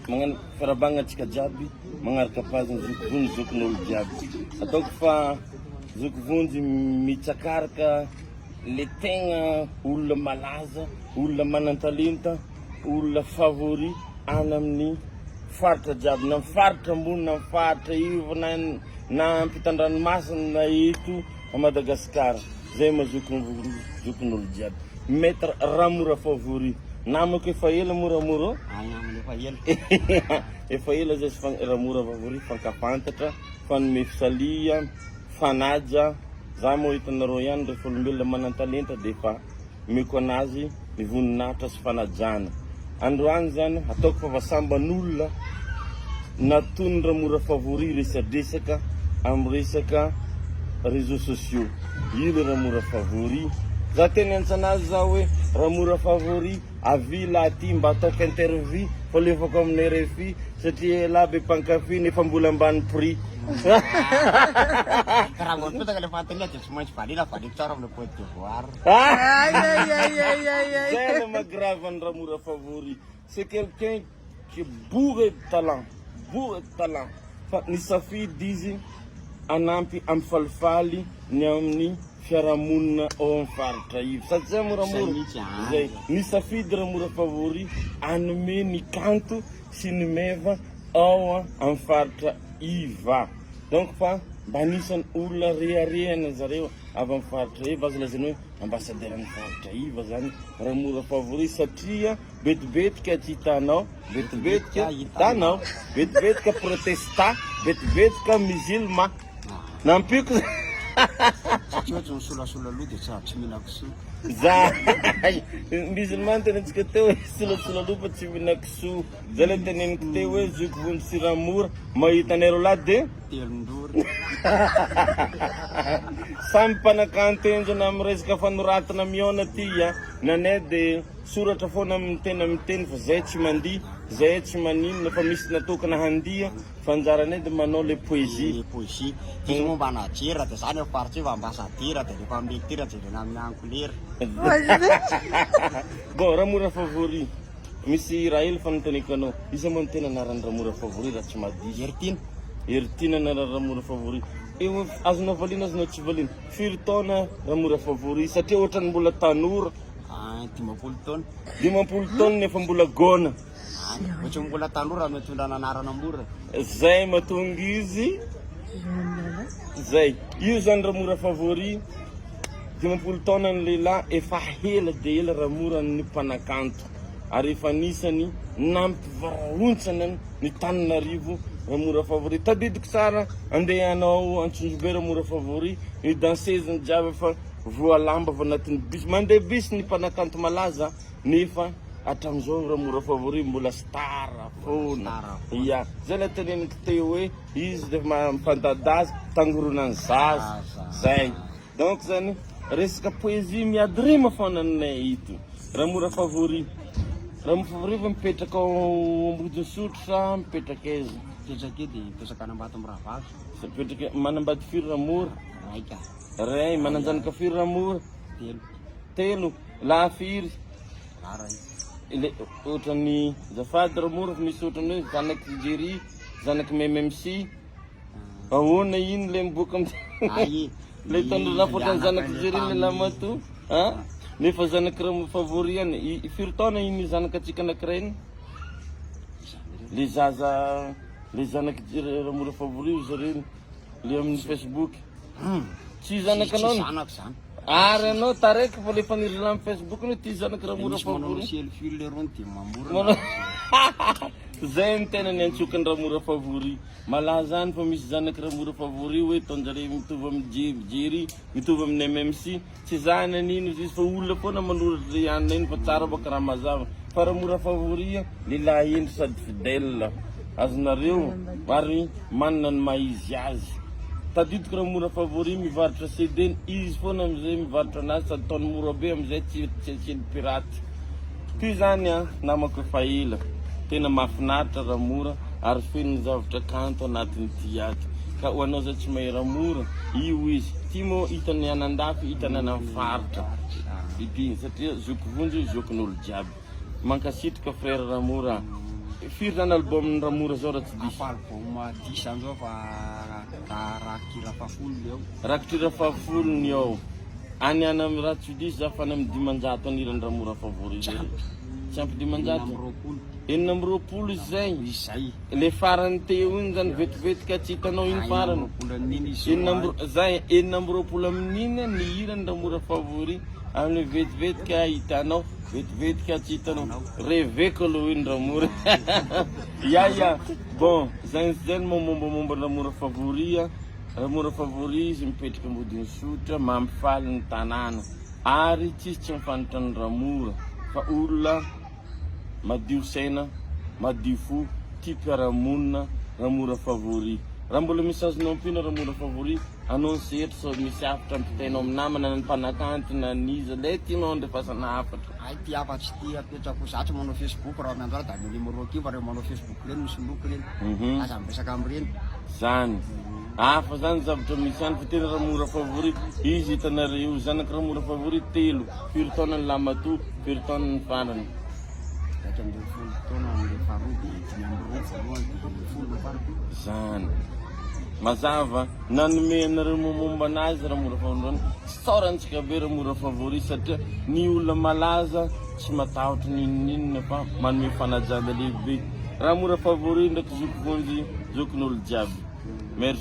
magnano fiarabagna antsika jiaby magnaraka paziny zokovonjy zokin'olo jiaby. Ataoko fa zokovonjy mitsakaraka le tegna olona malaza, olona manan-talenta, olona favori any amin'ny faritra jiaby, na faritra ambony na faritra ivo na ampitan-dranomasina na eto a Madagasikara. Zay zokin'olo jiaby. Maître Ramora Favori. Namako efa ela moramora. Efa ela. Efa ela zay Ramora Favori fankafantatra, fanome fisalia, fanaja. Za moa hitanareo ihany rehefa olombelona manan-talenta dia efa meko anazy ny voninahitra sy fanajana. Androany zany ataoko fa vasamban'olona natony Ramora Favori resadresaka amin'ny resaka réseaux sociaux. Ilo Ramora Favori. Za teny antsanazy za hoe Ramora Favori avila aty mba ataoko interview fa lefako amin'ny RFI satria la be mpankafy nefa mbola ambany prix. Karaha ngototaka le fantania dia tsy maintsy valina tsara amin'ny Côte d'Ivoire. C'est le maggrave en Ramora Favori. C'est quelqu'un qui est bourré de talent. Bourré de talent. Fa ny safidy izy anampy amin'ny falifaly ny amin'ny fiarahamonina ao amin'ny faritra ivy. Satria moramora zay ny safidy Ramora Favori anome ny kanto sy ny meva ao amin'ny faritra iva. Donc fa mba anisan'ny olona reharehana zareo avy amin'ny faritra iva, azo lazaina hoe ambassadeur amin'ny faritra iva zany Ramora Favori satria betibetika tsy hitanao, betibetika hitanao, betibetika protestant, betibetika musulman. Nampiko satria ohatry misolasola loha dia tsy mihina kisoa. za musulman tena antsika teo hoe solasola loha fa tsy mihina kisoa. Zay le teneniko teo hoe zokovonjy sy Ramora mahita anareo lahy dia telon-dory. Samy mpanakantenjana amin'ny resaka fanoratana miona ty nanay dia soratra foana miteny fa zay tsy mandia, zay tsy maninona fa misy natokana handia fa anjaranay dia manao le poésie. Le poésie izy momba anajera dia zany faritra io ambasadera dia rehefa metera jerena amin'ny ankolera. Bon, Ramora Favori misy raha hely fanontaniako anao, iza moa ny tena anaran'ny Ramora Favori raha tsy madiso? Eritina. Eritina anaran'ny Ramora Favori. Eo azonao valiana azonao tsy valiana firy taona Ramora Favori satria ohatrany mbola tanora. 10 taona. 10 taona nefa mbola gona. Ohatry mbola tanora mitondra anarana mora. Zay mahatonga izy zay. Io zany Ramora Favori 10 taona ny lehilahy efa hela dia ela Ramora ny mpanakanto ary efa anisany nampivarahontsana ny Tananarivo Ramora Favori. Tadidiko tsara andeha hanao Antsonjobe Ramora Favori ny danseziny jiaby fa voalamba avy anatin'ny bus, mandeha bus ny mpanakanto malaza nefa hatramin'izao Ramora Favori mbola star foana. Ya, zay le teneniko teo hoe izy dia mampandadazy tangoronan'ny zaza zay. Donc zany resaka poésie miady rima foana aminay ito. Ramora Favori. Ramora Favori fa mipetraka ao Ambodisotra sa mipetraka aiza? Mipetraka dia mipetraka Anambato Miravavy. Mipetraka Manambato firy Ramora? Raika. Ray, mananjanaka firy Ramora? Telo. La firy? Ray. Ohatrany zafady Ramora fa misy ohatrany hoe zanaky Jerry, zanaky MMC. Ahoana ino le miboaka amin'ny le tandrona fotrany zanaky Jerry le lamato? Nefa zanaky Ramora Favori ihany. Firy taona iny zanaka atsika anankiray iny? Le zaza le zanaky Ramora Favori io zareo le amin'ny Facebook. Tsy zanaky anao? Tsy zanako zany. Ary anao taraiky fa le faniry amin'ny Facebook ny ty zanaky Ramora Favori. Selfie le rony dia mamora. Zay ny tena ny antsokan'ny Ramora Favori. Malaza any fa misy zanaky Ramora Favori hoe taonjare mitovy amin'ny Jerry, mitovy amin'ny MMC. Tsy zany an'ino izy fa olona foana manoratra ihany iny fa tsara baka raha mazava. Fa Ramora Favori lehilahy endry sady fidèle. Azonareo ary manana ny maizy azy. Tadidiko Ramora Favori mivarotra CD, izy foana amizay mivarotra anazy sady taony mora be amizay tsy pirate. Ty zany namako efa ela. Tena mahafinaritra Ramora ary feno ny zavatra kanto anatin'ity ato. Ka ho anao zay tsy mahay Ramora, io izy. Ty moa hitany anan-dafy, hitany any amin'ny faritra. Ity satria zokovonjy zokin'olo jiaby. Mankasitrika frère Ramora. firy zany album Ramora zao raha tsy diso? album 10 zao fa rakitra fafolo eo. Rakitra fafolony ao. Any amin'ny raha tsy diso za fa any amin'ny 500 aniran'ny Ramora favori zay. Tsy ampy 500. 420 izay. Izay. Le farany teo iny zany vetivetika tsy hitanao iny farany. Zay 420 amin'iny ny hirany Ramora favori. Amin'ny vetivetika hitanao, vetivetika tsy hitanao. Reveko aloha iny Ramora. Ya. Bon, zay mombamomba Ramora favori. Ramora favori izy mipetraka ambodiny sotra, mampifaly ny tanàna. Ary tsisy tsy mifantatra ny Ramora. Fa olona madio saina, madio fo, tia mpiara-monina, Ramora favori. Raha mbola misy azonao ampina Ramora favori, anao ny sehatry sao misy hafatra ampitainao amin'ny namana na ny mpanakanto na niza le tianao andefasana hafatra. Ay ty hafatsy ty apetrako zatry manao Facebook raha miandro da ny numéro kiva reho manao Facebook reny misy loko reny. Aza miresaka amin'ireny. Zany. Hafa zany zavatra misy any fa tena Ramora favori. Izy hitanareo zanaky Ramora favori 3. Firy taona ny Lamato, firy taona ny farany. Zany. Mazava nanome anareo momba anazy Ramora favori. Saorantsika be Ramora favori satria ny olona malaza tsy matahotra ninninina fa manome fanajana lehibe. Ramora favori ndraiky zoky vonjy zokin'olo jiaby. Merci.